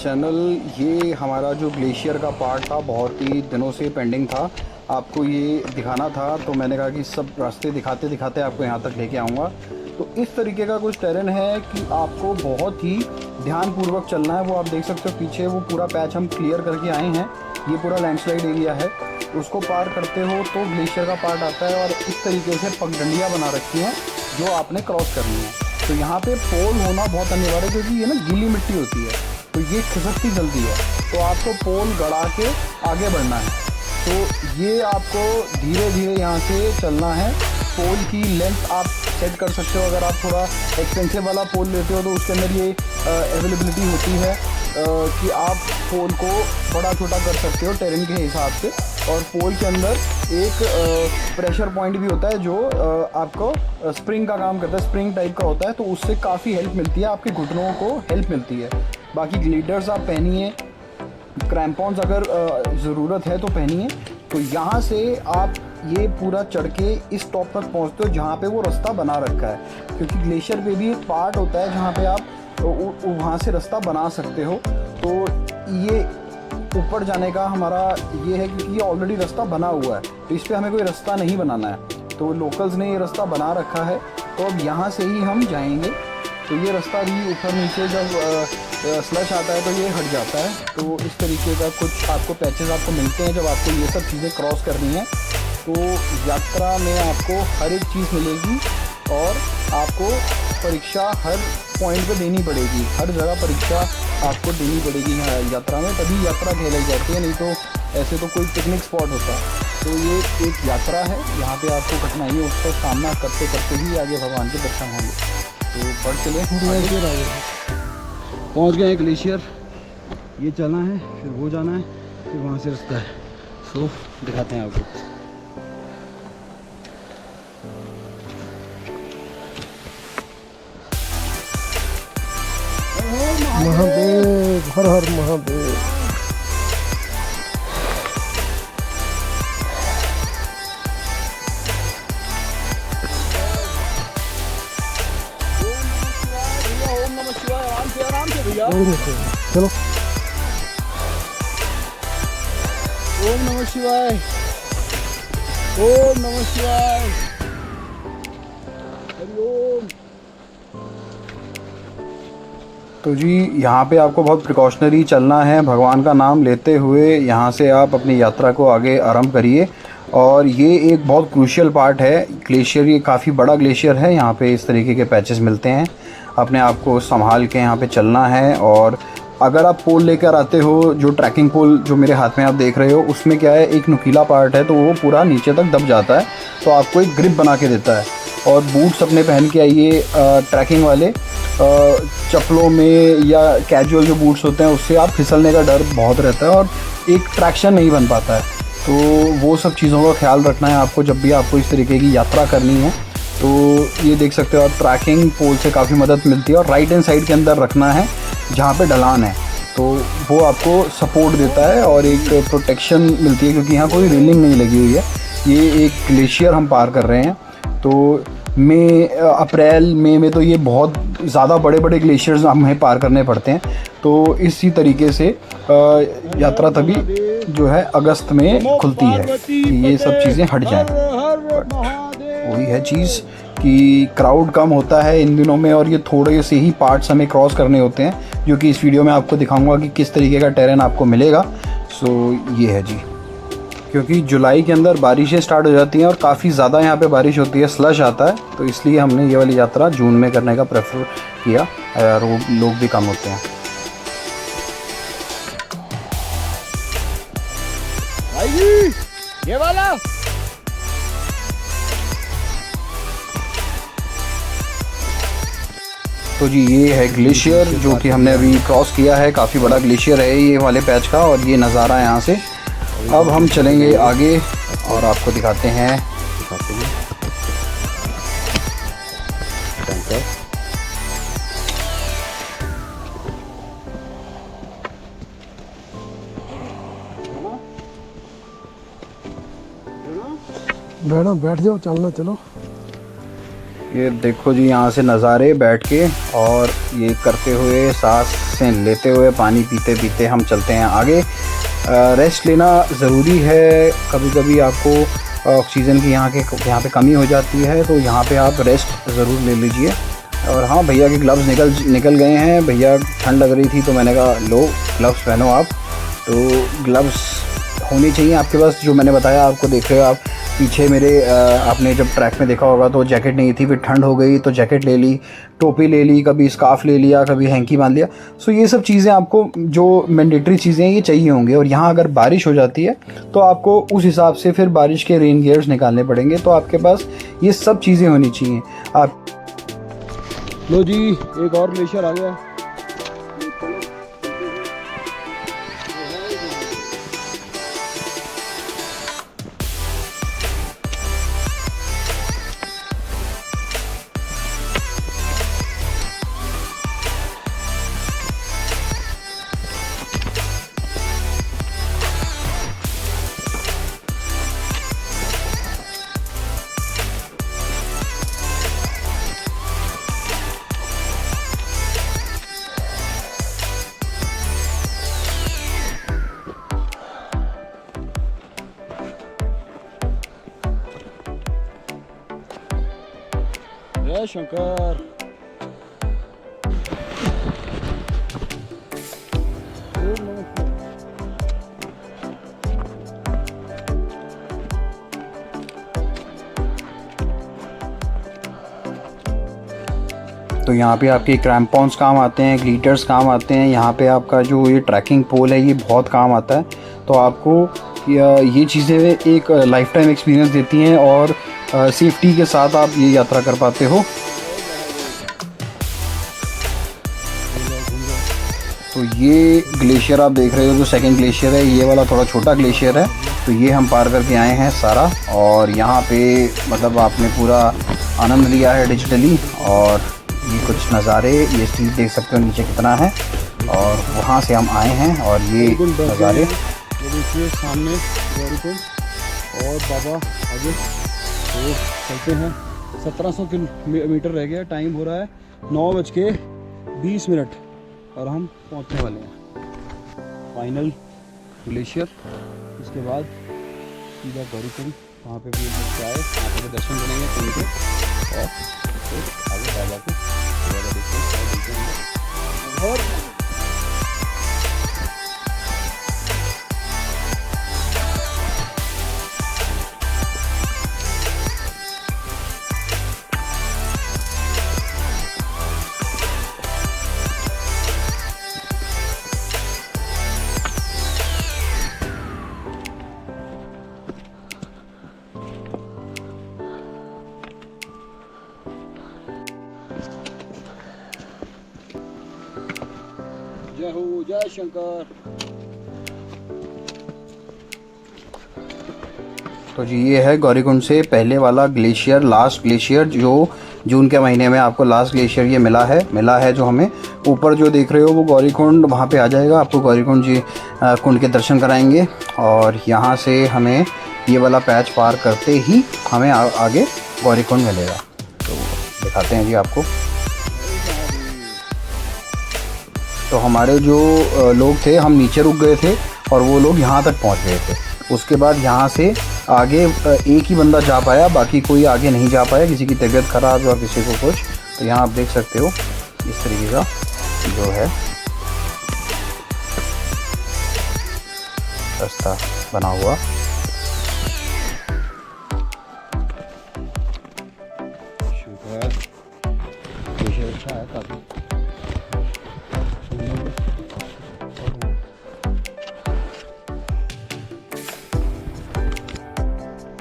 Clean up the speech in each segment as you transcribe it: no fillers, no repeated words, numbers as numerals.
Channel. ये हमारा जो ग्लेशियर का पार्ट था बहुत ही दिनों से पेंडिंग था, आपको ये दिखाना था, तो मैंने कहा कि सब रास्ते दिखाते दिखाते आपको यहाँ तक लेके आऊँगा। तो इस तरीके का कुछ टेरेन है कि आपको बहुत ही ध्यानपूर्वक चलना है। वो आप देख सकते हो पीछे वो पूरा पैच हम क्लियर करके आए हैं, ये पूरा लैंडस्लाइड एरिया है। उसको पार करते हो तो ग्लेशियर का पार्ट आता है और इस तरीके से पगडंडियाँ बना रखी हैं जो आपने क्रॉस करनी है। तो यहाँ पे पोल होना बहुत अनिवार्य है क्योंकि ये ना गीली मिट्टी होती है तो ये खिसकती जल्दी है, तो आपको पोल गड़ा के आगे बढ़ना है। तो ये आपको धीरे धीरे यहाँ से चलना है। पोल की लेंथ आप सेट कर सकते हो, अगर आप थोड़ा एक्सपेंसिव वाला पोल लेते हो तो उसके अंदर ये अवेलेबिलिटी होती है कि आप पोल को बड़ा छोटा कर सकते हो टेरेन के हिसाब से। और पोल के अंदर एक प्रेशर पॉइंट भी होता है जो आपको स्प्रिंग का काम करता है, स्प्रिंग टाइप का होता है, तो उससे काफ़ी हेल्प मिलती है, आपके घुटनों को हेल्प मिलती है। बाकी ग्लीडर्स आप पहनिए, क्रैम्पॉन्स अगर ज़रूरत है तो पहनिए। तो यहाँ से आप ये पूरा चढ़ के इस टॉप तक पहुँचते हो जहाँ पे वो रास्ता बना रखा है, क्योंकि ग्लेशियर पे भी एक पार्ट होता है जहाँ पे आप वहाँ से रास्ता बना सकते हो। तो ये ऊपर जाने का हमारा ये है क्योंकि ये ऑलरेडी रास्ता बना हुआ है, तो इस पर हमें कोई रास्ता नहीं बनाना है, तो लोकल्स ने ये रास्ता बना रखा है। तो अब यहाँ से ही हम जाएंगे। तो ये रास्ता भी ऊपर नीचे जब स्लश आता है तो ये हट जाता है। तो इस तरीके का कुछ आपको पैचेस आपको मिलते हैं जब आपको ये सब चीज़ें क्रॉस करनी है। तो यात्रा में आपको हर एक चीज़ मिलेगी और आपको परीक्षा हर पॉइंट पे देनी पड़ेगी, हर जगह परीक्षा आपको देनी पड़ेगी यात्रा में, तभी यात्रा कहलाई जाती है, नहीं तो ऐसे तो कोई पिकनिक स्पॉट होता है। तो ये एक यात्रा है, यहाँ पे आपको कठिनाइयों उसका सामना करते करते ही आगे भगवान के दर्शन होंगे। तो बढ़ चले पहुँच गए ग्लेशियर, ये चलना है, फिर वो जाना है, फिर वहाँ से रास्ता है। सो दिखाते हैं आपको। महादेव, हर हर महादेव। ओम नमः शिवाय, आराम से भैया, चलो। ओम नमः शिवाय, ओम नमः शिवाय, हरि ओम। तो जी यहाँ पे आपको बहुत प्रिकॉशनरी चलना है, भगवान का नाम लेते हुए यहाँ से आप अपनी यात्रा को आगे आरंभ करिए। और ये एक बहुत क्रूशियल पार्ट है ग्लेशियर, ये काफ़ी बड़ा ग्लेशियर है, यहाँ पे इस तरीके के पैचेस मिलते हैं, अपने आप को संभाल के यहाँ पे चलना है। और अगर आप पोल लेकर आते हो, जो ट्रैकिंग पोल जो मेरे हाथ में आप देख रहे हो, उसमें क्या है एक नुकीला पार्ट है तो वो पूरा नीचे तक दब जाता है, तो आपको एक ग्रिप बना के देता है। और बूट्स अपने पहन के आइए ट्रैकिंग वाले, चप्पलों में या कैजुअल जो बूट्स होते हैं उससे आप फिसलने का डर बहुत रहता है और एक ट्रैक्शन नहीं बन पाता है। तो वो सब चीज़ों का ख्याल रखना है आपको जब भी आपको इस तरीके की यात्रा करनी है। तो ये देख सकते हो आप, ट्रैकिंग पोल से काफ़ी मदद मिलती है। और राइट हैंड साइड के अंदर रखना है जहाँ पे ढलान है, तो वो आपको सपोर्ट देता है और एक प्रोटेक्शन मिलती है, क्योंकि यहाँ कोई रेलिंग नहीं लगी हुई है। ये एक ग्लेशियर हम पार कर रहे हैं, तो अप्रैल मई में तो ये बहुत ज़्यादा बड़े बड़े ग्लेशियर्स हमें पार करने पड़ते हैं। तो इसी तरीके से यात्रा तभी जो है अगस्त में खुलती है कि ये सब चीज़ें हट जाएं। वही है चीज़ कि क्राउड कम होता है इन दिनों में और ये थोड़े से ही पार्ट्स हमें क्रॉस करने होते हैं, जो कि इस वीडियो में आपको दिखाऊंगा कि किस तरीके का टेरेन आपको मिलेगा। सो ये है जी, क्योंकि जुलाई के अंदर बारिशें स्टार्ट हो जाती हैं और काफ़ी ज़्यादा यहाँ पे बारिश होती है, स्लश आता है, तो इसलिए हमने ये वाली यात्रा जून में करने का प्रेफर किया, और लोग भी कम होते हैं। ये वाला तो जी ये है ग्लेशियर जो कि हमने अभी क्रॉस किया है, काफ़ी बड़ा ग्लेशियर है ये वाले पैच का, और ये नज़ारा है यहाँ से। अब हम चलेंगे आगे और आपको दिखाते हैं। बैठ जाओ, चलना, चलो। ये देखो जी, यहाँ से नज़ारे बैठ के और ये करते हुए, सांस लेते हुए, पानी पीते पीते हम चलते हैं आगे। रेस्ट लेना ज़रूरी है। कभी कभी आपको ऑक्सीजन की यहाँ पे कमी हो जाती है, तो यहाँ पे आप रेस्ट ज़रूर ले लीजिए। और हाँ, भैया के ग्लव्स निकल गए हैं। भैया ठंड लग रही थी तो मैंने कहा लो ग्लव्स पहनो आप। तो ग्लव्स होनी चाहिए आपके पास, जो मैंने बताया आपको। देख रहे हो आप पीछे मेरे, आपने जब ट्रैक में देखा होगा तो जैकेट नहीं थी, फिर ठंड हो गई तो जैकेट ले ली, टोपी ले ली, कभी स्कार्फ ले लिया, कभी हैंकी बांध लिया। सो ये सब चीज़ें आपको, जो मैंडेटरी चीज़ें हैं, ये चाहिए होंगे। और यहाँ अगर बारिश हो जाती है तो आपको उस हिसाब से फिर बारिश के रेन गियर्स निकालने पड़ेंगे। तो आपके पास ये सब चीज़ें होनी चाहिए। आप लो जी, एक और ग्लेशियर आ गया। जय शंकर। तो यहाँ पे आपके क्रैम्पॉन्स काम आते हैं, ग्लीटर्स काम आते हैं। यहाँ पे आपका जो ये ट्रैकिंग पोल है ये बहुत काम आता है। तो आपको ये चीज़ें एक लाइफ टाइम एक्सपीरियंस देती हैं और सेफ्टी के साथ आप ये यात्रा कर पाते हो। तो ये ग्लेशियर आप देख रहे हो, जो सेकंड ग्लेशियर है, ये वाला थोड़ा छोटा ग्लेशियर है। तो ये हम पार करके आए हैं सारा। और यहाँ पे मतलब आपने पूरा आनंद लिया है डिजिटली। और ये कुछ नज़ारे, ये स्ट्रीट देख सकते हो नीचे कितना है। और वहाँ से हम आए हैं और ये नज़ारे देखिए सामने गौरीकुंड और बाबा आगे। तो चलते हैं। 1700 किलोमीटर रह गया। टाइम हो रहा है 9:20 और हम पहुंचने वाले हैं फाइनल ग्लेशियर। इसके बाद सीधा गौरीकुंड, वहाँ पे भी आए, वहाँ पे दर्शन करेंगे कुंड के और फिर आगे बाबा को देखते हैं। और जय हो, जय शंकर। तो जी ये है गौरीकुंड से पहले वाला ग्लेशियर, लास्ट ग्लेशियर, जो जून के महीने में आपको लास्ट ग्लेशियर ये मिला है जो हमें। ऊपर जो देख रहे हो वो गौरीकुंड, वहाँ पे आ जाएगा। आपको गौरीकुंड जी कुंड के दर्शन कराएंगे। और यहाँ से हमें ये वाला पैच पार करते ही हमें आगे गौरीकुंड मिलेगा। तो दिखाते हैं जी आपको। तो हमारे जो लोग थे, हम नीचे रुक गए थे और वो लोग यहाँ तक पहुँच गए थे। उसके बाद यहाँ से आगे एक ही बंदा जा पाया, बाकी कोई आगे नहीं जा पाया। किसी की तबीयत ख़राब या किसी को कुछ। तो यहाँ आप देख सकते हो इस तरीके का जो है रास्ता बना हुआ। शुक्र अच्छा है काफ़ी।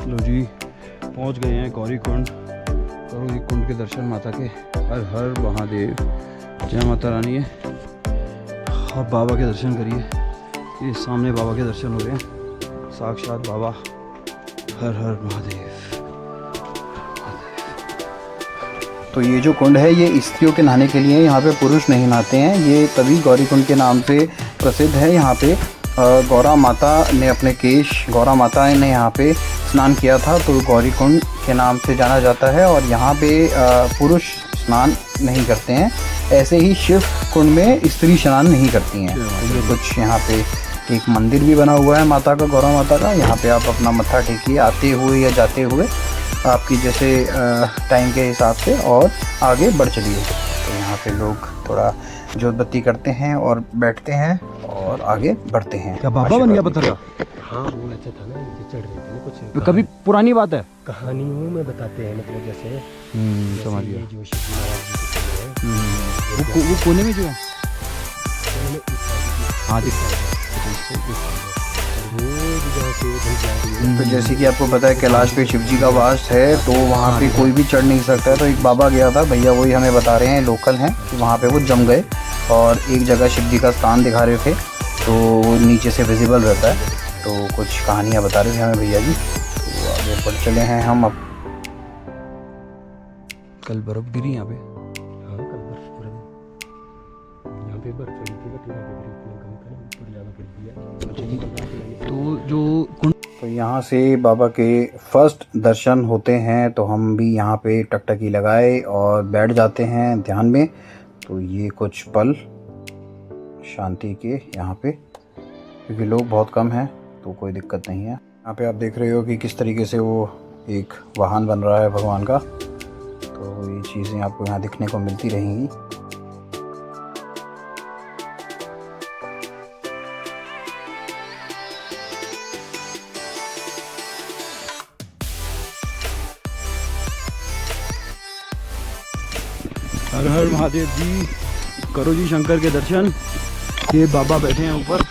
लो जी पहुंच गए हैं गौरीकुंड। करो जी कुंड के दर्शन माता के। हर हर महादेव, जय माता रानी है। आप बाबा के दर्शन करिए। ये सामने बाबा के दर्शन हो रहे हैं, साक्षात बाबा। हर हर महादेव। तो ये जो कुंड है ये स्त्रियों के नहाने के लिए, यहाँ पे पुरुष नहीं नहाते हैं। ये तभी गौरीकुंड के नाम से प्रसिद्ध है। यहाँ पे गौरा माता ने अपने केश, गौरा माता ने यहाँ पे स्नान किया था, तो गौरी कुंड के नाम से जाना जाता है। और यहाँ पे पुरुष स्नान नहीं करते हैं, ऐसे ही शिव कुंड में स्त्री स्नान नहीं करती हैं। तो ये कुछ यहाँ पे एक मंदिर भी बना हुआ है माता का, गौरा माता का। यहाँ पे आप अपना मत्था टेकिए आते हुए या जाते हुए, आपकी जैसे टाइम के हिसाब से, और आगे बढ़ चलिए। तो यहाँ पे लोग थोड़ा जोत बत्ती करते हैं और बैठते हैं और आगे बढ़ते हैं। क्या बाबा बन गया पत्थर का? हाँ वो अच्छा था ना, ये चढ़ रहे थे ना कुछ तो कभी पुरानी बात है। कहानियों में बताते हैं, मतलब जैसे समझ गया। ये जो शिव महाराज जी के हैं, वो कोने में जो है, उन्होंने इस साइड की हाँ दिखता रोज जहाँ से उधर जा रही है। तो जैसे कि आपको पता है कैलाश पे शिव जी का वास है, तो वहाँ पे कोई भी चढ़ नहीं सकता है। तो एक बाबा गया था, भैया वही हमें बता रहे हैं, लोकल हैं, कि वहाँ पे वो जम गए और एक जगह शिव जी का स्थान दिखा रहे थे, तो वो नीचे से विजिबल रहता है। तो कुछ कहानियाँ बता रहे थे हमें भैया जी। तो आगे बढ़ चले हैं हम अब। कल बर्फ गिरी यहाँ पे। हाँ कल बर्फ पूरा यहाँ पे बर्फ पड़ी थी, बट यहाँ पे इतना कम था ना, ऊपर ज़्यादा गिर दिया। तो जो कुंड, तो यहाँ से बाबा के फर्स्ट दर्शन होते हैं, तो हम भी यहाँ पे टकटकी लगाए और बैठ जाते हैं ध्यान में। तो ये कुछ पल शांति के यहाँ पे, क्योंकि लोग बहुत कम हैं तो कोई दिक्कत नहीं है। यहाँ पे आप देख रहे हो कि किस तरीके से वो एक वाहन बन रहा है भगवान का। तो ये चीज़ें आपको यहाँ दिखने को मिलती रहेंगी। हर हर महादेव जी, करो जी शंकर के दर्शन। ये बाबा बैठे हैं ऊपर।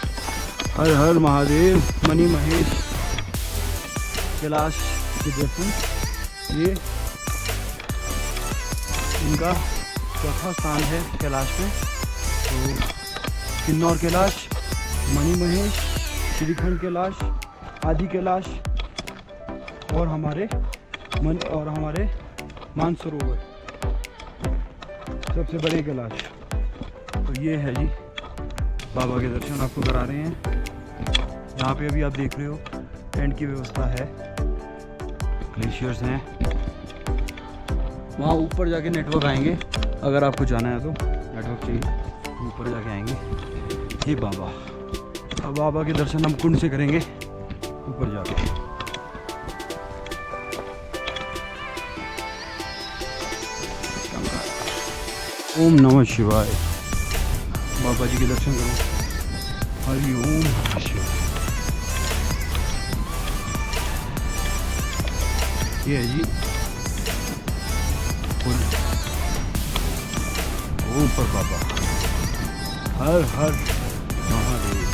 हर हर महादेव, मणि महेश, कैलाश के दर्शन। ये इनका चौथा स्थान है कैलाश में। तो किन्नौर कैलाश, मणि महेश, श्रीखंड कैलाश, आदि कैलाश और हमारे मानसरोवर सबसे बड़े कैलाश। तो ये है जी बाबा के दर्शन आपको करा रहे हैं। यहाँ पे अभी आप देख रहे हो टेंट की व्यवस्था है, ग्लेशियर्स हैं। वहाँ ऊपर जाके नेटवर्क आएंगे, अगर आपको जाना है तो नेटवर्क चाहिए, ऊपर जाके आएंगे। ये बाबा, अब बाबा के दर्शन हम कुंड से करेंगे ऊपर जाके। ओम नमः शिवाय। बाबा जी के दर्शन करो। हरि ओम नमः शिवाय। ये है जी पुल, ऊपर बाबा। हर हर महादेव,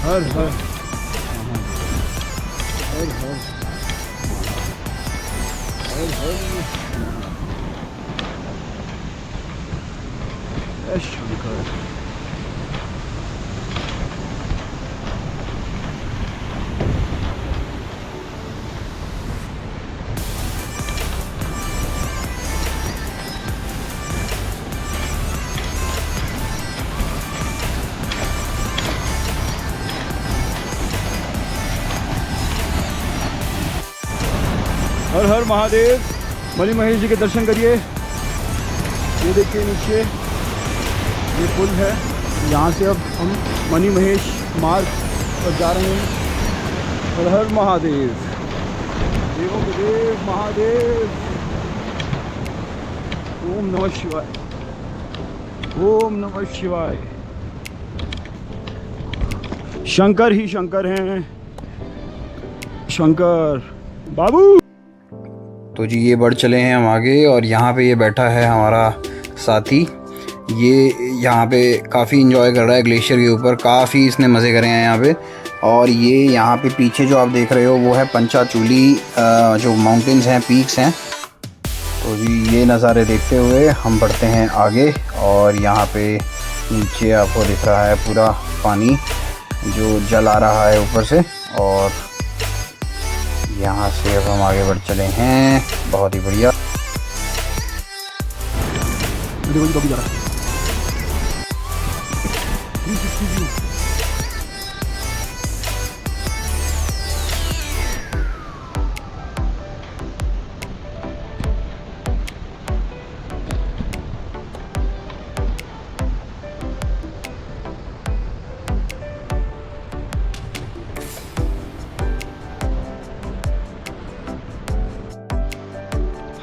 हर हर महादेव, हर हर हर हर शंकर। हर हर महादेव, मणि महेश जी के दर्शन करिए। ये देखिए नीचे ये पुल है, यहाँ से अब हम मणि महेश मार्ग पर जा रहे हैं। हर हर महादेव, देवों के देव महादेव। ओम नमः शिवाय, ओम नमः शिवाय। शंकर ही शंकर हैं, शंकर बाबू। तो जी ये बढ़ चले हैं हम आगे, और यहाँ पे ये बैठा है हमारा साथी। ये यहाँ पे काफ़ी इंजॉय कर रहा है ग्लेशियर के ऊपर, काफ़ी इसने मज़े करे हैं यहाँ पे। और ये यहाँ पे पीछे जो आप देख रहे हो वो है पंचाचूली, जो माउंटेन्स हैं, पीक्स हैं। तो जी ये नज़ारे देखते हुए हम बढ़ते हैं आगे, और यहाँ पे नीचे आपको दिख रहा है पूरा पानी जो जल आ रहा है ऊपर से। और यहाँ से अब हम आगे बढ़ चले हैं, बहुत ही बढ़िया। देखो जी कभी जा रहा है।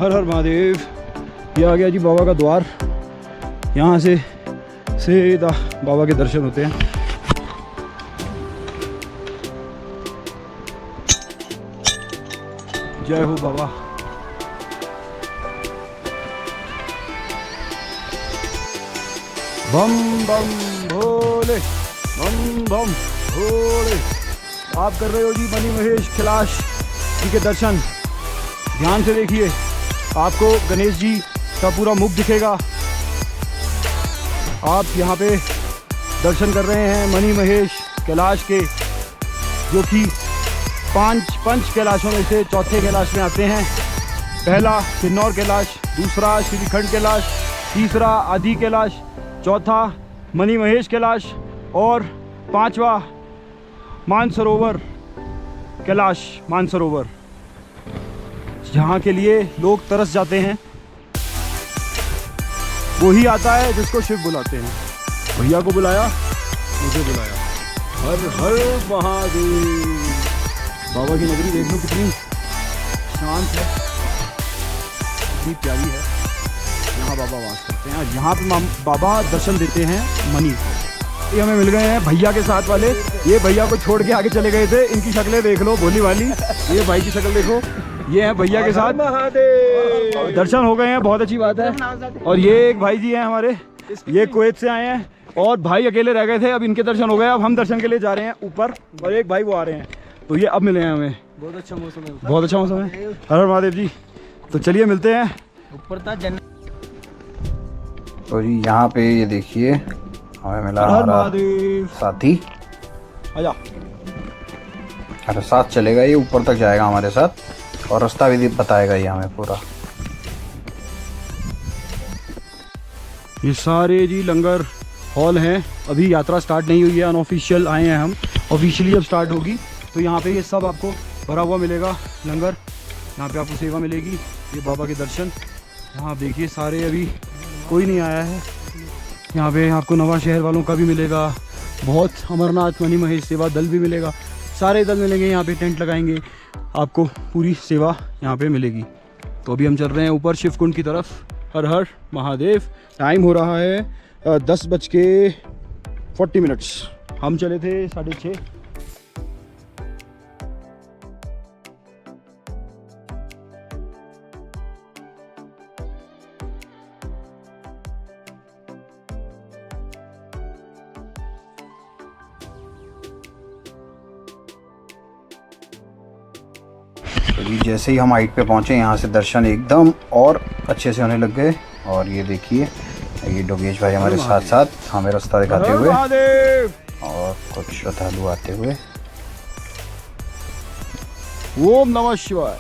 हर हर महादेव। ये आ गया जी बाबा का द्वार। यहाँ से सीधा बाबा के दर्शन होते हैं। जय हो बाबा। बम बम भोले, बम बम भोले। आप कर रहे हो जी मणि महेश कैलाश जी के दर्शन। ध्यान से देखिए, आपको गणेश जी का पूरा मुख दिखेगा। आप यहाँ पे दर्शन कर रहे हैं मणि महेश कैलाश के, जो कि पंच कैलाशों में से चौथे कैलाश में आते हैं। पहला किन्नौर कैलाश, दूसरा श्रीखंड कैलाश, तीसरा आदि कैलाश, चौथा मणि महेश कैलाश और पांचवा मानसरोवर कैलाश, मानसरोवर, जहाँ के लिए लोग तरस जाते हैं। वही आता है जिसको शिव बुलाते हैं। भैया को बुलाया, मुझे बुलाया। हर हर महादेव। बाबा की नगरी देख लो कितनी शांत है, कितनी प्यारी है। यहाँ बाबा वास करते हैं और यहाँ पे बाबा दर्शन देते हैं मणि। ये हमें मिल गए हैं भैया के साथ वाले। ये भैया को छोड़ के आगे चले गए थे। इनकी शक्लें देख लो भोली वाली। ये भाई की शक्ल देखो, ये है भैया के साथ। दर्शन हो गए हैं, बहुत अच्छी बात है। और ये एक भाई जी हैं हमारे, ये कुवैत से आए हैं और भाई अकेले रह गए थे। अब इनके दर्शन हो गए। अब हम दर्शन के लिए जा रहे हैं ऊपर और एक भाई वो आ रहे हैं, तो ये अब मिले हैं हमें। बहुत अच्छा मौसम है, बहुत अच्छा मौसम है। हर हर महादेव जी। तो चलिए मिलते हैं ऊपर तक। तो जी यहाँ पे ये देखिए हमें मिला हमारा साथी। आजा। अरे साथ चलेगा, ये ऊपर तक जाएगा हमारे साथ और रास्ता भी बताएगा ये हमें पूरा। ये सारे जी लंगर हॉल हैं। अभी यात्रा स्टार्ट नहीं हुई है, अनऑफिशियल आए हैं हम। ऑफिशियली अब स्टार्ट होगी। तो यहाँ पे ये सब आपको भरा हुआ मिलेगा लंगर। यहाँ पे आपको सेवा मिलेगी, ये बाबा के दर्शन। यहाँ देखिए सारे अभी कोई नहीं आया है। यहाँ पे आपको नवा शहर वालों का भी मिलेगा, बहुत अमरनाथ मणि महेश सेवा दल भी मिलेगा। सारे दल मिलेंगे यहाँ पे, टेंट लगाएंगे, आपको पूरी सेवा यहाँ पे मिलेगी। तो अभी हम चल रहे हैं ऊपर शिवकुंड की तरफ। हर हर महादेव। टाइम हो रहा है 10:40। हम चले थे 6:30। जैसे ही हम हाइट पे पहुंचे, यहाँ से दर्शन एकदम और अच्छे से होने लग गए। और ये देखिए, ये डोगेश भाई हमारे साथ साथ हमें रास्ता दिखाते हुए और कुछ श्रद्धालु आते हुए। ओम नमः शिवाय।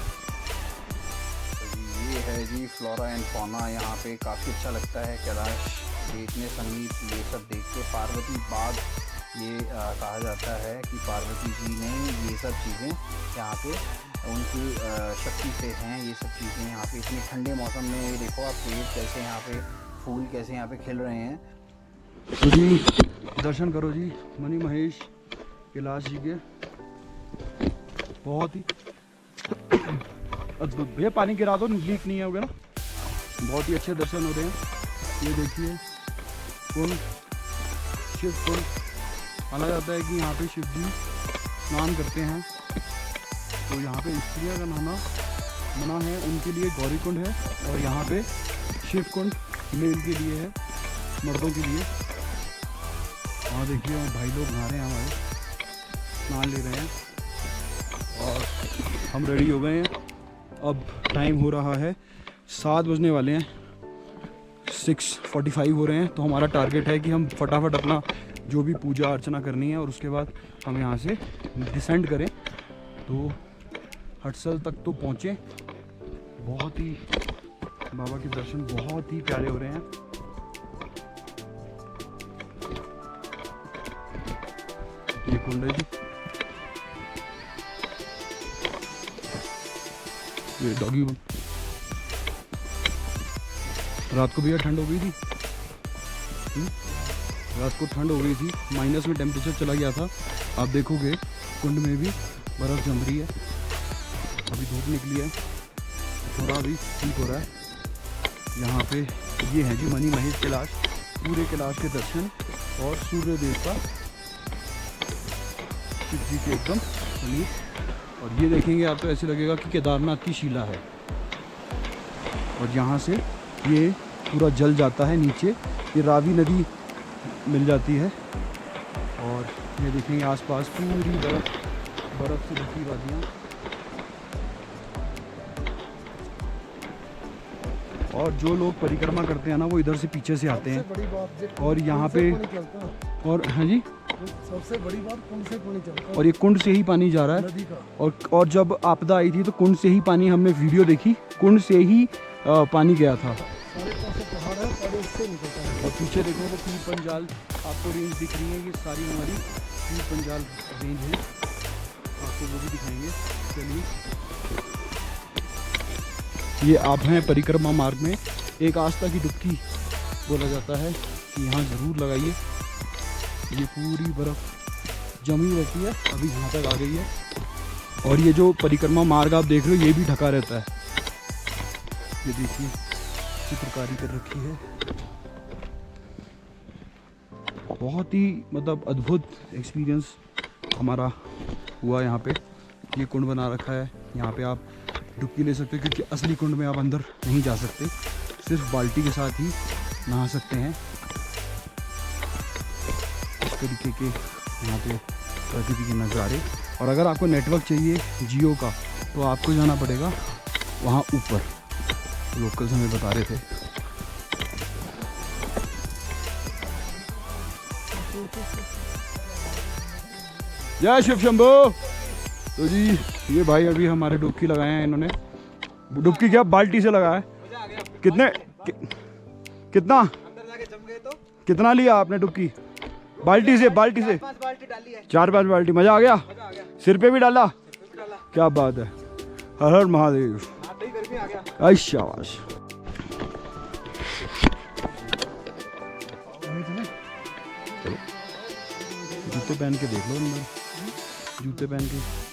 ये है जी फ्लोरा एंड फौना। यहाँ पे काफ़ी अच्छा लगता है कैलाश के इतने संगीत ये सब देख के। पार्वती बाग ये कहा जाता है कि पार्वती जी ने ये सब चीज़ें यहाँ पे उनकी शक्ति से हैं। ये सब चीज़ें यहाँ पे इतने ठंडे मौसम में, ये देखो आप पेड़ कैसे यहाँ पे, फूल कैसे यहाँ पे खिल रहे हैं। तो जी दर्शन करो जी मणि महेश कैलाश जी के। बहुत ही अद्भुत। भैया पानी गिरा दो, लीक नहीं है होगा ना। बहुत ही अच्छे दर्शन हो रहे हैं। ये देखिए कुंड, शिव कुंड। माना जाता है कि यहाँ पे शिव जी स्नान करते हैं। तो यहाँ पे स्त्रियों का नहाना मना है, उनके लिए गौरी कुंड है। और यहाँ पे शिव कुंड मेल के लिए है, मर्दों के लिए। वहाँ देखिए भाई लोग नहा रहे हैं, हमारे स्नान ले रहे हैं। और हम रेडी हो गए हैं। अब टाइम हो रहा है 7 बजने वाले हैं, 6:45 हो रहे हैं। तो हमारा टारगेट है कि हम फटाफट अपना जो भी पूजा अर्चना करनी है और उसके बाद हम यहाँ से डिसेंड करें। तो हटसल तक तो पहुँचें। बहुत ही बाबा के दर्शन बहुत ही प्यारे हो रहे हैं। ये कुंड है जी, ये डॉगी। रात को भैया ठंड हो गई थी। रात को ठंड हो गई थी, माइनस में टेम्परेचर चला गया था। आप देखोगे कुंड में भी बर्फ़ जम रही है। अभी धूप निकली है थोड़ा भी ठीक हो रहा है। यहाँ पे ये है जी मणि महेश कैलाश, पूरे कैलाश के दर्शन और सूर्य देवता शिव जी के एकदम समीप। और ये देखेंगे आप तो ऐसे लगेगा कि केदारनाथ की शिला है। और यहाँ से ये पूरा जल जाता है नीचे, ये रावी नदी मिल जाती है। और ये देखेंगे आसपास पूरी बर्फ़ से ढकी वादियाँ। और जो लोग परिक्रमा करते हैं ना वो इधर से पीछे से आते हैं। और यहाँ पे और हाँ जी, सबसे बड़ी बात कुंड से पानी चलता है और ये कुंड से ही पानी जा रहा है। नदी का। और जब आपदा आई थी तो कुंड से ही पानी, हमने वीडियो देखी, कुंड से ही पानी गया था। सारे पास पहाड़ है, पानी उससे निकलता है। और पीछे देखो तो पीर पंजाल आपको रेंज दिख रही है, ये सारी हमारी पीर पंजाल रेंज है, आपको वो भी दिखाएंगे। चलिए, ये आप हैं परिक्रमा मार्ग में। एक आस्था की डुबकी बोला जाता है कि यहाँ ज़रूर लगाइए। ये पूरी बर्फ़ जमी रहती है, अभी यहाँ तक आ गई है। और ये जो परिक्रमा मार्ग आप देख रहे हो ये भी ढका रहता है। ये देखिए चित्रकारी कर रखी है, बहुत ही मतलब अद्भुत एक्सपीरियंस हमारा हुआ यहाँ पे। ये कुंड बना रखा है, यहाँ पे आप डुबकी ले सकते हो, क्योंकि असली कुंड में आप अंदर नहीं जा सकते, सिर्फ बाल्टी के साथ ही नहा सकते हैं। इस तरीके के यहाँ पे प्रकृति के नज़ारे। और अगर आपको नेटवर्क चाहिए जियो का तो आपको जाना पड़ेगा वहाँ ऊपर, लोकल्स हमें बता रहे थे। जय शिव शंभो। तो जी ये भाई अभी हमारे डुबकी लगाए हैं इन्होंने। डुबकी क्या बाल्टी से लगाया है? कितना कितना लिया आपने डुबकी? बाल्टी से 4-5 बाल्टी। मजा आ गया? सिर पे भी डाला? क्या बात है, हर हर महादेव। आई शाबाश। जूते पहन के देख लो अंदर, जूते पहन के।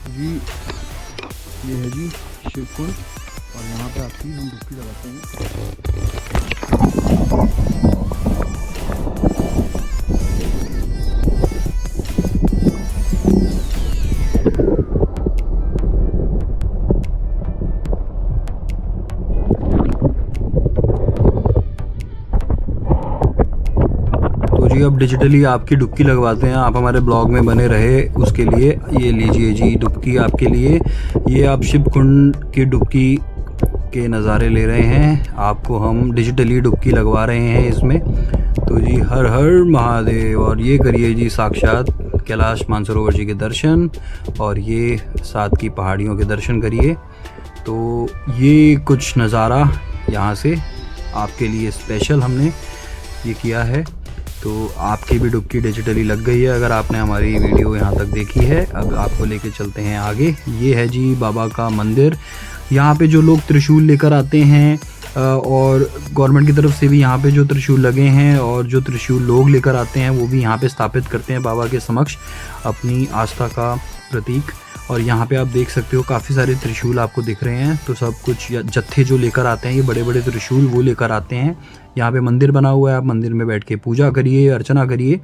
जी ये है जी शिवकुंड, और यहाँ पे आपकी हम डुबकी लगाते हैं। जी अब डिजिटली आपकी डुबकी लगवाते हैं, आप हमारे ब्लॉग में बने रहे उसके लिए। ये लीजिए जी डुबकी आपके लिए। ये आप शिव कुंड की डुबकी के नज़ारे ले रहे हैं, आपको हम डिजिटली डुबकी लगवा रहे हैं इसमें। तो जी हर हर महादेव। और ये करिए जी साक्षात कैलाश मानसरोवर जी के दर्शन, और ये साथ की पहाड़ियों के दर्शन करिए। तो ये कुछ नज़ारा यहाँ से आपके लिए स्पेशल हमने ये किया है। तो आपकी भी डुबकी डिजिटली लग गई है अगर आपने हमारी वीडियो यहाँ तक देखी है। अब आपको लेके चलते हैं आगे। ये है जी बाबा का मंदिर। यहाँ पे जो लोग त्रिशूल लेकर आते हैं, और गवर्नमेंट की तरफ से भी यहाँ पे जो त्रिशूल लगे हैं, और जो त्रिशूल लोग लेकर आते हैं वो भी यहाँ पे स्थापित करते हैं बाबा के समक्ष अपनी आस्था का प्रतीक। और यहाँ पे आप देख सकते हो काफ़ी सारे त्रिशूल आपको दिख रहे हैं। तो सब कुछ जत्थे जो लेकर आते हैं, ये बड़े बड़े त्रिशूल वो लेकर आते हैं। यहाँ पे मंदिर बना हुआ है, आप मंदिर में बैठ के पूजा करिए, अर्चना करिए,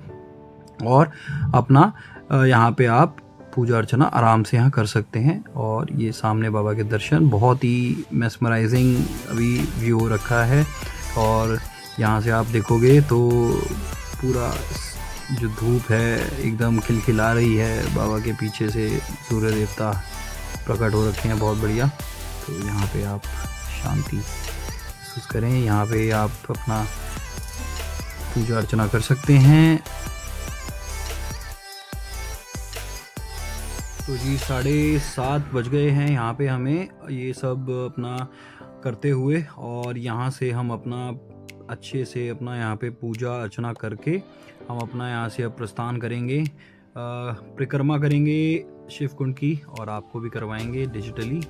और अपना यहाँ पे आप पूजा अर्चना आराम से यहाँ कर सकते हैं। और ये सामने बाबा के दर्शन, बहुत ही मेस्मराइजिंग अभी व्यू हो रखा है। और यहाँ से आप देखोगे तो पूरा जो धूप है एकदम खिलखिला रही है, बाबा के पीछे से सूर्य देवता प्रकट हो रखे हैं, बहुत बढ़िया। तो यहाँ पे आप शांति महसूस करें, यहाँ पे आप अपना पूजा अर्चना कर सकते हैं। तो जी 7:30 बज गए हैं यहाँ पे हमें ये सब अपना करते हुए, और यहाँ से हम अपना अच्छे से अपना यहाँ पे पूजा अर्चना करके हम अपना यहाँ से अब प्रस्थान करेंगे, परिक्रमा करेंगे शिवकुंड की, और आपको भी करवाएंगे डिजिटली।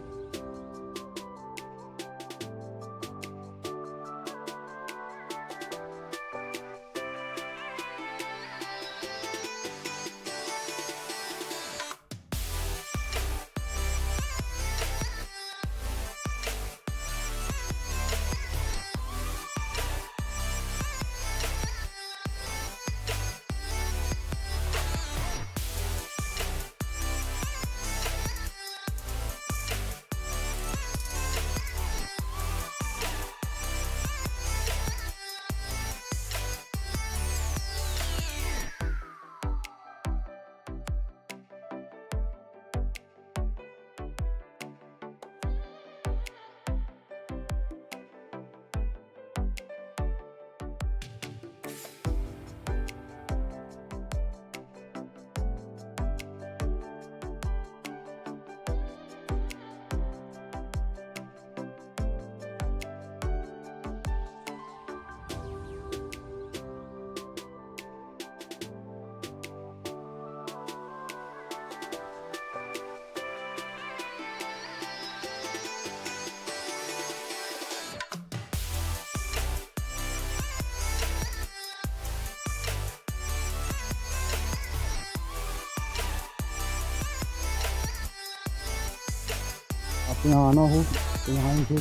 तो यहाँ आना हो तो यहाँ इनसे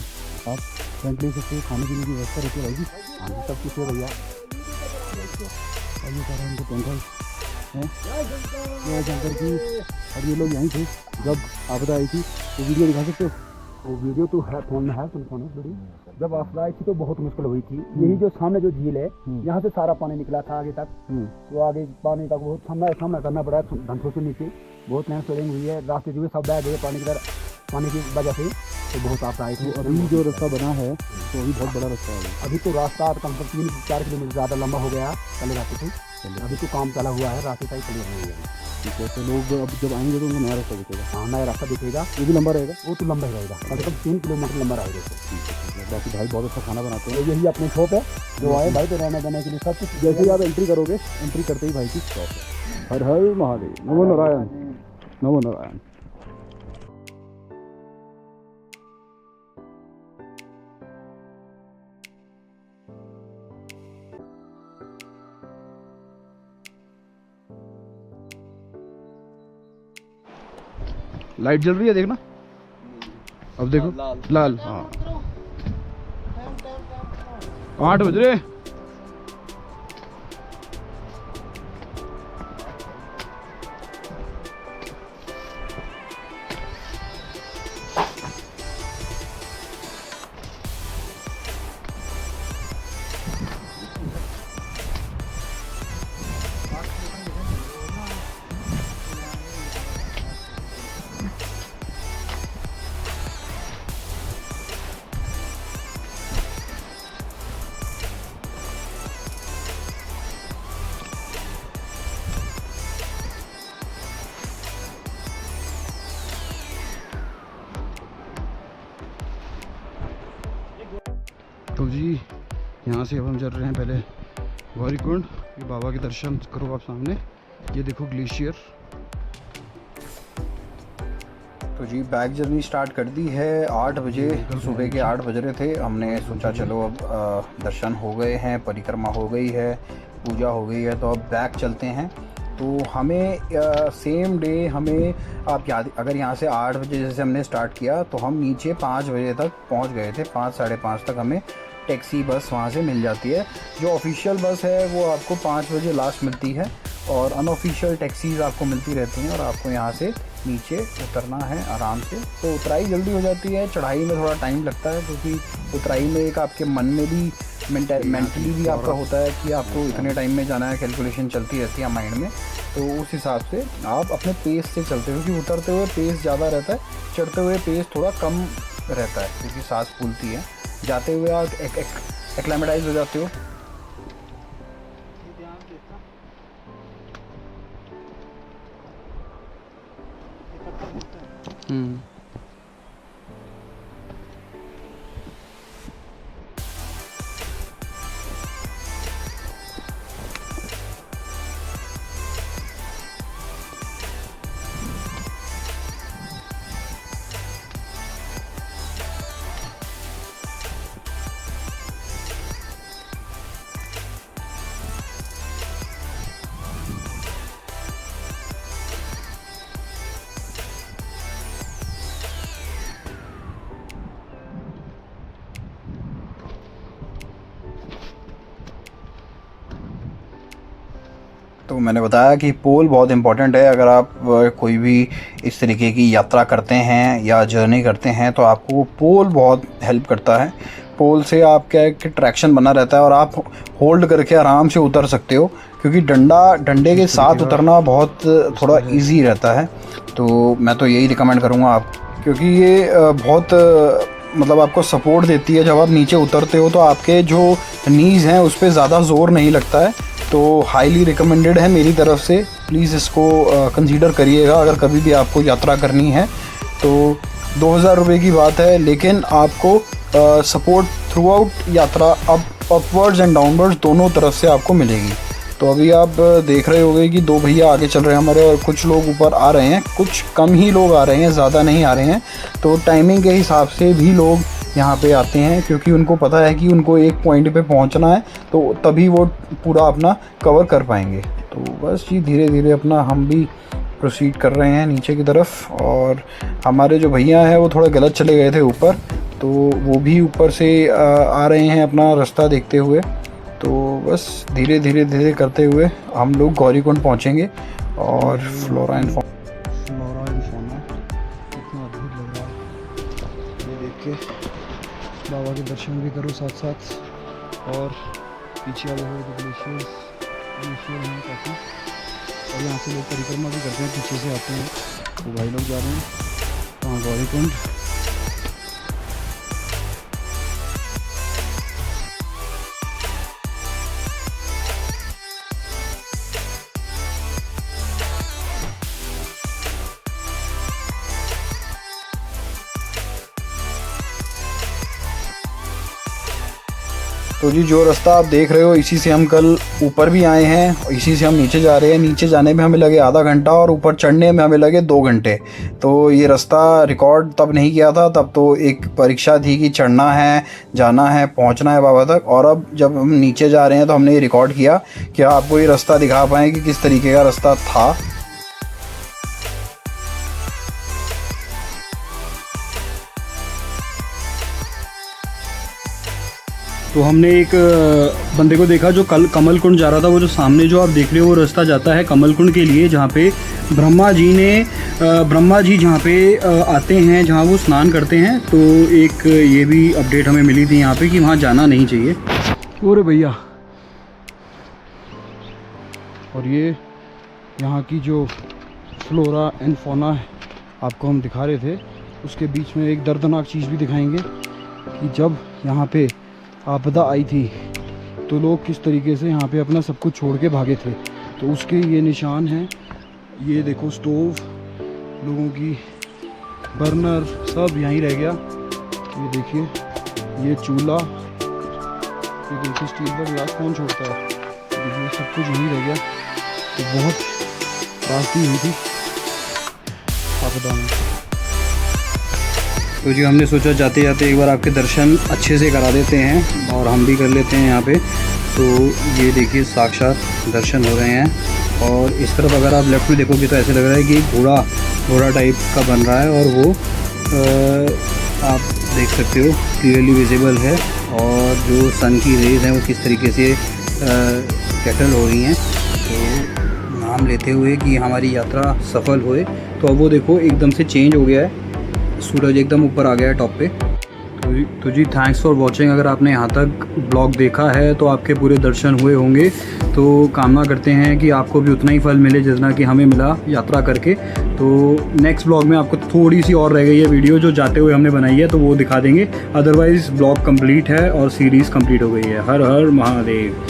आप फ्रेंड ले सकते हो, खाने पीने की व्यवस्था रहती है भाई जी। हाँ जी, सब कुछ है भैया। और ये कह रहे हैं इनको टेंशन है ये शंकर की। और ये लोग यहीं थे जब आपदा आई थी। तो वीडियो दिखा सकते हो? वो वीडियो तो है फ़ोन में, है तुम फोन वीडियो। जब आपदा आई थी तो बहुत मुश्किल हुई थी। यही जो सामने जो झील है यहाँ से सारा पानी निकला था आगे तक। तो आगे पानी का बहुत सामना करना पड़ा धनसों से नीचे। बहुत लैंड स्लाइडिंग हुई है, रास्ते जो सब बह गए पानी की तरह, पानी की वजह से। तो बहुत आपदा आई थी। अभी जो रास्ता बना है तो अभी बहुत बड़ा रास्ता है। अभी तो रास्ता कम से कम 3-4 किलोमीटर ज़्यादा लंबा हो गया पहले रास्ते से। अभी तो काम चला हुआ है, रास्ते का ही क्लियर नहीं है। ठीक है, तो लोग अब जब आएंगे तो उनको नया रास्ता दिखेगा। हाँ, नया रास्ता दिखेगा। ये भी लंबा रहेगा? वो तो लंबा ही रहेगा, कम से कम 3 किलोमीटर लंबा रहेगा। बाकी भाई बहुत अच्छा खाना बनाते हैं। यही अपनी शॉप है जो आए भाई तो रहने देने के लिए सब कुछ। जैसे ही आप एंट्री करोगे, एंट्री करते ही भाई की शॉप है। हर हर महादेव, नमो नारायण, नमो नारायण। लाइट जल रही है, देखना। अब देखो लाल। हाँ, 8 बज रहे। तो जी यहाँ से अब हम चल रहे हैं पहले गौरीकुंड। ये बाबा के दर्शन करो आप सामने। ये देखो ग्लेशियर। तो जी बैक जर्नी स्टार्ट कर दी है। 8 बजे, सुबह के 8 बज रहे थे। हमने सोचा चलो अब दर्शन हो गए हैं, परिक्रमा हो गई है, पूजा हो गई है, तो अब बैक चलते हैं। तो हमें सेम डे हमें आप याद, अगर यहाँ से 8 बजे जैसे हमने स्टार्ट किया तो हम नीचे 5 बजे तक पहुँच गए थे। 5 साढ़े 5 तक हमें टैक्सी बस वहाँ से मिल जाती है। जो ऑफिशियल बस है वो आपको 5 बजे लास्ट मिलती है, और अनऑफिशियल टैक्सीज़ आपको मिलती रहती हैं। और आपको यहाँ से नीचे उतरना है आराम से। तो उतराई जल्दी हो जाती है, चढ़ाई में थोड़ा टाइम लगता है, क्योंकि उतराई में एक आपके मन में भी मेंटली भी आपका होता है कि आपको इतने टाइम में जाना है, कैलकुलेशन चलती रहती है माइंड में। तो उस हिसाब से आप अपने पेस से चलते हो, क्योंकि उतरते हुए पेस ज़्यादा रहता है, चढ़ते हुए पेस थोड़ा कम रहता है, क्योंकि सांस फूलती है। जाते हुए आप एक्लेमेटाइज हो जाते हो। तो मैंने बताया कि पोल बहुत इम्पॉर्टेंट है। अगर आप कोई भी इस तरीके की यात्रा करते हैं या जर्नी करते हैं तो आपको पोल बहुत हेल्प करता है। पोल से आप क्या है कि ट्रैक्शन बना रहता है और आप होल्ड करके आराम से उतर सकते हो, क्योंकि डंडे के साथ उतरना बहुत थोड़ा इजी रहता है। तो मैं तो यही रिकमेंड करूँगा आप, क्योंकि ये बहुत मतलब आपको सपोर्ट देती है। जब आप नीचे उतरते हो तो आपके जो नीज़ हैं उस पर ज़्यादा ज़ोर नहीं लगता है। तो हाईली रिकमेंडेड है मेरी तरफ से। प्लीज़ इसको कंसीडर करिएगा अगर कभी भी आपको यात्रा करनी है। तो 2000 रुपये की बात है, लेकिन आपको सपोर्ट थ्रू आउट यात्रा अपवर्ड्स एंड डाउनवर्ड्स दोनों तरफ से आपको मिलेगी। तो अभी आप देख रहे होंगे कि 2 भैया आगे चल रहे हैं हमारे, और कुछ लोग ऊपर आ रहे हैं, कुछ कम ही लोग आ रहे हैं, ज़्यादा नहीं आ रहे हैं। तो टाइमिंग के हिसाब से भी लोग यहाँ पे आते हैं, क्योंकि उनको पता है कि उनको एक पॉइंट पे पहुँचना है, तो तभी वो पूरा अपना कवर कर पाएंगे। तो बस जी धीरे धीरे अपना हम भी प्रोसीड कर रहे हैं नीचे की तरफ। और हमारे जो भैया हैं वो थोड़ा गलत चले गए थे ऊपर, तो वो भी ऊपर से आ रहे हैं अपना रास्ता देखते हुए। तो बस धीरे धीरे करते हुए हम लोग गौरीकुंड पहुंचेंगे। और फ्लोरा एंड फौना कितना अद्भुत लग रहा है, ये देख के बाबा के दर्शन भी करो साथ साथ। और पीछे वाले हुए ग्लेशियर हैं काफ़ी, और यहाँ से लोग परिक्रमा भी करते हैं, पीछे से आते हैं। तो भाई लोग जा रहे हैं वहाँ गौरीकुंड। तो जी जो रास्ता आप देख रहे हो, इसी से हम कल ऊपर भी आए हैं और इसी से हम नीचे जा रहे हैं। नीचे जाने में हमें लगे आधा घंटा और ऊपर चढ़ने में हमें लगे 2 घंटे। तो ये रास्ता रिकॉर्ड तब नहीं किया था, तब तो एक परीक्षा थी कि चढ़ना है, जाना है, पहुंचना है बाबा तक। और अब जब हम नीचे जा रहे हैं तो हमने ये रिकॉर्ड किया कि आपको ये रास्ता दिखा पाएँ कि किस तरीके का रास्ता था। तो हमने एक बंदे को देखा जो कल कमल कुंड जा रहा था। वो जो सामने जो आप देख रहे हो वो रास्ता जाता है कमल कुंड के लिए, जहाँ पे ब्रह्मा जी जहाँ पे आते हैं, जहाँ वो स्नान करते हैं। तो एक ये भी अपडेट हमें मिली थी यहाँ पे कि वहाँ जाना नहीं चाहिए। अरे भैया, और ये यहाँ की जो फ्लोरा एंड फौना है आपको हम दिखा रहे थे, उसके बीच में एक दर्दनाक चीज़ भी दिखाएंगे कि जब यहाँ पे आपदा आई थी तो लोग किस तरीके से यहाँ पे अपना सब कुछ छोड़ के भागे थे। तो उसके ये निशान हैं। ये देखो स्टोव, लोगों की बर्नर सब यहीं रह गया। ये देखिए, ये चूल्हा, ये देखिए स्टील का गिलास कौन छोड़ता है, देखिए सब कुछ यहीं रह गया। तो बहुत त्रासदी हुई थी आपदा में। तो जी हमने सोचा जाते जाते एक बार आपके दर्शन अच्छे से करा देते हैं और हम भी कर लेते हैं यहाँ पे। तो ये देखिए साक्षात दर्शन हो रहे हैं। और इस तरफ अगर आप लेफ्ट में देखोगे तो ऐसे लग रहा है कि घोड़ा टाइप का बन रहा है, और वो आप देख सकते हो क्लियरली विजिबल है। और जो सन की रेज हैं वो किस तरीके से कैटल हो रही हैं। तो नाम लेते हुए कि हमारी यात्रा सफल हुए। तो अब वो देखो एकदम से चेंज हो गया है, सूरज एकदम ऊपर आ गया है टॉप पे। तो जी थैंक्स फॉर वॉचिंग। अगर आपने यहाँ तक ब्लॉग देखा है तो आपके पूरे दर्शन हुए होंगे। तो कामना करते हैं कि आपको भी उतना ही फल मिले जितना कि हमें मिला यात्रा करके। तो नेक्स्ट ब्लॉग में आपको थोड़ी सी और रह गई है वीडियो जो जाते हुए हमने बनाई है, तो वो दिखा देंगे। अदरवाइज़ ब्लॉग कंप्लीट है और सीरीज़ कंप्लीट हो गई है। हर हर महादेव।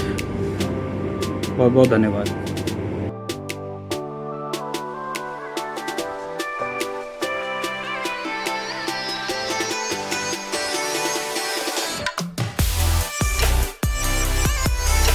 बहुत बहुत धन्यवाद।